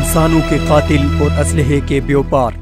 انسانوں کے قاتل اور اسلحے کے بیوپار۔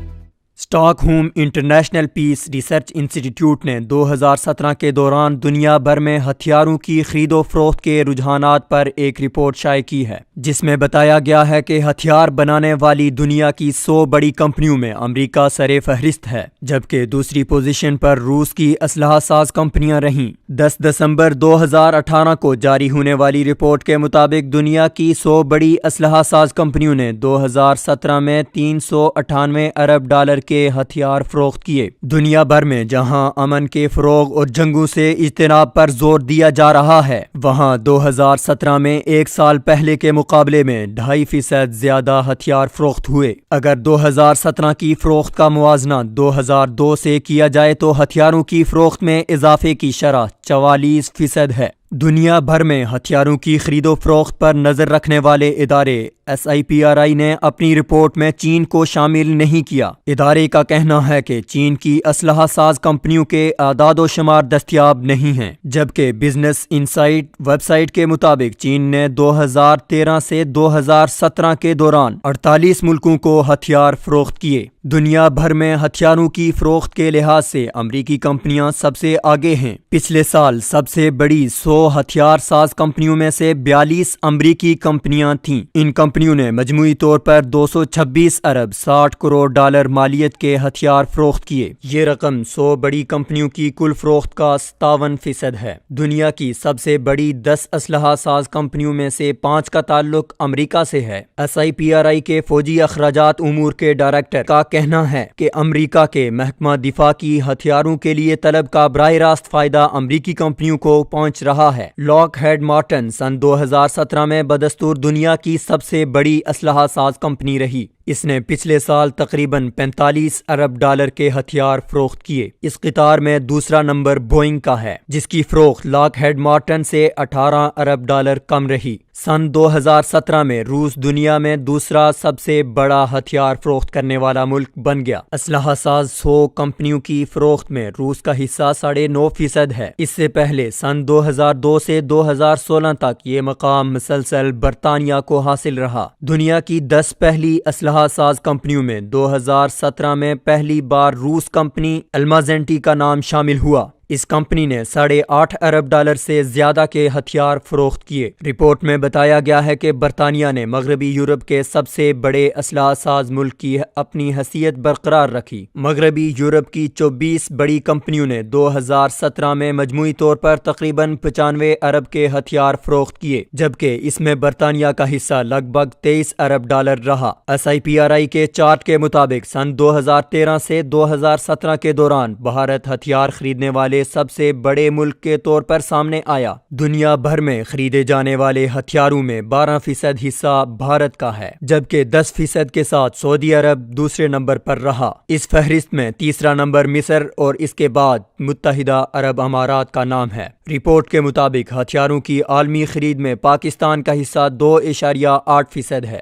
Stockholm international peace research institute نے 2017 کے دوران دنیا بھر میں ہتھیاروں کی خرید و فروخت کے رجحانات پر ایک رپورٹ شائع کی ہے، جس میں بتایا گیا ہے کہ ہتھیار بنانے والی دنیا کی 100 بڑی کمپنیوں میں امریکہ سر فہرست ہے، جبکہ دوسری پوزیشن پر روس کی اسلحہ ساز کمپنیاں رہیں۔ 10 دسمبر 2018 کو جاری ہونے والی رپورٹ کے مطابق دنیا کی 100 بڑی اسلحہ ساز کمپنیوں نے 2017 میں $398 ارب کے ہتھیار فروخت کیے۔ دنیا بھر میں جہاں امن کے فروغ اور جنگوں سے اجتناب پر زور دیا جا رہا ہے، وہاں 2017 میں ایک سال پہلے کے مقابلے میں 2.5% زیادہ ہتھیار فروخت ہوئے۔ اگر 2017 کی فروخت کا موازنہ 2002 سے کیا جائے تو ہتھیاروں کی فروخت میں اضافے کی شرح 44% ہے۔ دنیا بھر میں ہتھیاروں کی خرید و فروخت پر نظر رکھنے والے ادارے SIPRI نے اپنی رپورٹ میں چین کو شامل نہیں کیا۔ ادارے کا کہنا ہے کہ چین کی اسلحہ ساز کمپنیوں کے اعداد و شمار دستیاب نہیں ہیں، جبکہ بزنس انسائٹ ویب سائٹ کے مطابق چین نے 2013 سے 2017 کے دوران 48 ملکوں کو ہتھیار فروخت کیے۔ دنیا بھر میں ہتھیاروں کی فروخت کے لحاظ سے امریکی کمپنیاں سب سے آگے ہیں۔ پچھلے سال سب سے بڑی 100 ہتھیار ساز کمپنیوں میں سے 42 امریکی کمپنیاں تھیں۔ ان کمپنیوں نے مجموعی طور پر $226 ارب 60 کروڑ مالیت کے ہتھیار فروخت کیے۔ یہ رقم 100 بڑی کمپنیوں کی کل فروخت کا 57% ہے۔ دنیا کی سب سے بڑی 10 اسلحہ ساز کمپنیوں میں سے 5 کا تعلق امریکہ سے ہے۔ SIPRI کے فوجی اخراجات امور کے ڈائریکٹر کا کہنا ہے کہ امریکہ کے محکمہ دفاع کی ہتھیاروں کے لیے طلب کا براہ راست فائدہ امریکی کمپنیوں کو پہنچ رہا ہے۔ لاک ہیڈ مارٹن سن 2017 میں بدستور دنیا کی سب سے بڑی اسلحہ ساز کمپنی رہی۔ اس نے پچھلے سال تقریباً $45 ارب کے ہتھیار فروخت کیے۔ اس قطار میں دوسرا نمبر بوئنگ کا ہے، جس کی فروخت لاک ہیڈ مارٹن سے $18 ارب کم رہی۔ سن 2017 میں روس دنیا میں دوسرا سب سے بڑا ہتھیار فروخت کرنے والا ملک بن گیا۔ اسلحہ ساز 100 کمپنیوں کی فروخت میں روس کا حصہ 9.5% ہے۔ اس سے پہلے سن 2002 سے 2016 تک یہ مقام مسلسل برطانیہ کو حاصل رہا۔ دنیا کی 10 پہلی اسلحہ ساز کمپنیوں میں 2017 میں پہلی بار روس کمپنی المازینٹی کا نام شامل ہوا۔ اس کمپنی نے $8.5 ارب سے زیادہ کے ہتھیار فروخت کیے۔ رپورٹ میں بتایا گیا ہے کہ برطانیہ نے مغربی یورپ کے سب سے بڑے اسلحہ ساز ملک کی اپنی حیثیت برقرار رکھی۔ مغربی یورپ کی 24 بڑی کمپنیوں نے 2017 میں مجموعی طور پر تقریباً $95 ارب کے ہتھیار فروخت کیے، جبکہ اس میں برطانیہ کا حصہ لگ بھگ $23 ارب رہا۔ SIPRI کے چارٹ کے مطابق سن 2013 سے 2017 کے دوران بھارت ہتھیار خریدنے والے سب سے بڑے ملک کے طور پر سامنے آیا۔ دنیا بھر میں خریدے جانے والے ہتھیاروں میں 12% حصہ بھارت کا ہے، جبکہ 10% کے ساتھ سعودی عرب دوسرے نمبر پر رہا۔ اس فہرست میں تیسرا نمبر مصر اور اس کے بعد متحدہ عرب امارات کا نام ہے۔ رپورٹ کے مطابق ہتھیاروں کی عالمی خرید میں پاکستان کا حصہ 2.8% ہے۔